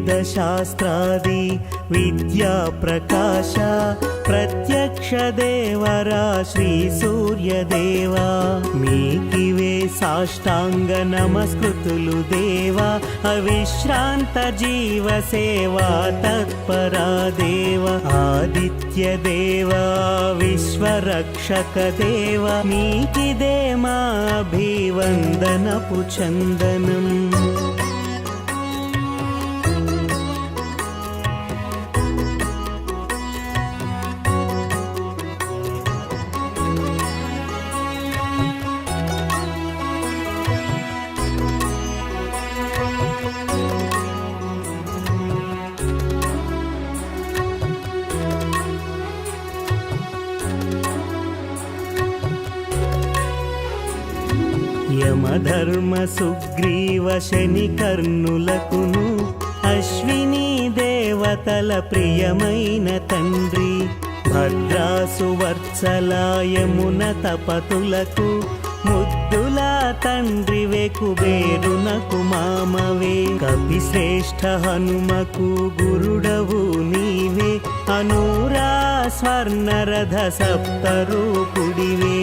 वेदशास्त्रादि विद्या प्रकाश प्रत्यक्ष देवरा श्री सूर्यदेवा मीकिवे साष्टांग नमस्कृतुलु देवा अविश्रांत जीव सेवा तत्परा देवा आदित्य देवा विश्वरक्षक देवा मीकिदे मा अभिवंदनपु चंदनम् యమధర్మ సుగ్రీవ శని కర్ణులకును అశ్విని దేవతల ప్రియమైన తండ్రి భద్రాసు వత్సలాయమున తపతులకు ముద్దుల తండ్రివే కుబేరునకు మామవే కపిశ్రేష్ఠ హనుమకు గురుడవు నీవే అనూరా స్వర్ణరథ సప్తరూపుడివే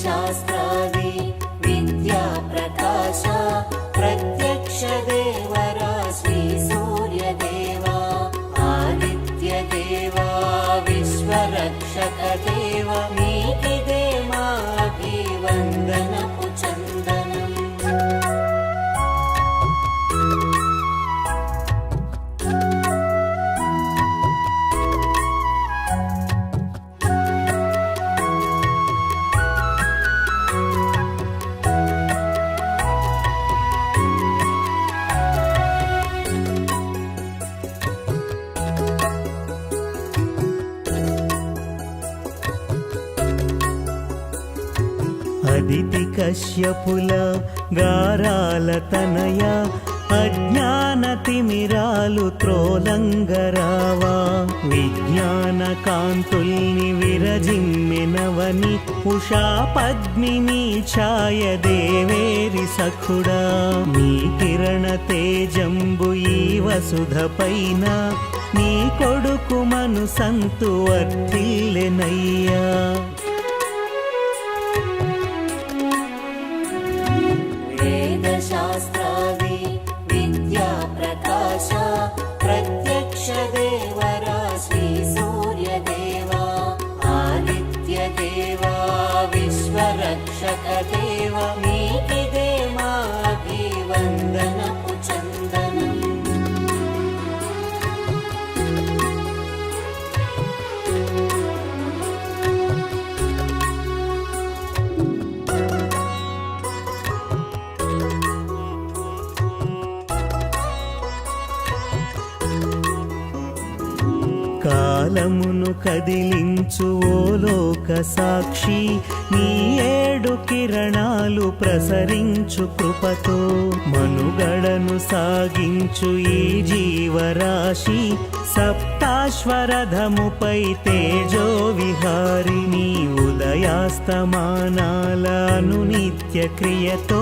शास्त्रादि विद्या प्रकाश प्रत्यक्ष देवरा श्री सूर्य देवा आदित्य देवा विश्वरक्षक देवा मीकिदे मा अभिवंदनपु चंदनम् అదితి కశ్యపుల గారాల తనయ అజ్ఞాన తిమిరాలు త్రోలంగరావా విజ్ఞాన కాంతుల్ని విరజిమ్మెనవని ఉషా పద్మిని ఛాయ దేవేరి సఖుడా నీ కిరణ తేజంబు ఈ వసుధ పైన నీ కొడుకు మనసంతు వర్ధిల్లెనయ్యా शास्त्रादि विद्या प्रकाश प्रत्यक्ष देवरा श्री सूर्य देवा आदित्य देवा विश्वरक्षक देवा मीकिदे मा अभिवंदनपु चंदनम् కాలమును కదిలించు ఓ లోక సాక్షి నీ ఏడు కిరణాలు ప్రసరించు కృపతో మనుగడను సాగించు ఈ జీవరాశి సప్తాశ్వరథముపై తేజో విహారిణి ఉదయాస్తమానాలను నిత్య క్రియతో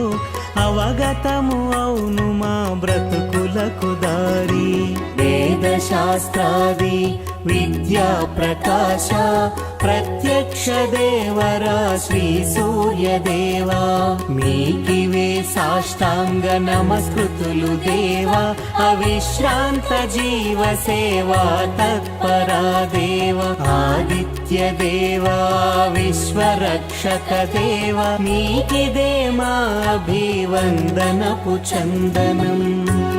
అవగతము అవును మా బ్రతుకులకు దారి वेदशास्त्रादि विद्या प्रकाश प्रत्यक्ष देवरा श्री सूर्य देवा मीकिवे साष्टांग नमस्कृतुलु देवा अविश्रांत जीव सेवा तत्परा देवा आदित्य देवा विश्वरक्षक देवा मीकिदे मा अभिवंदनपु चंदनम्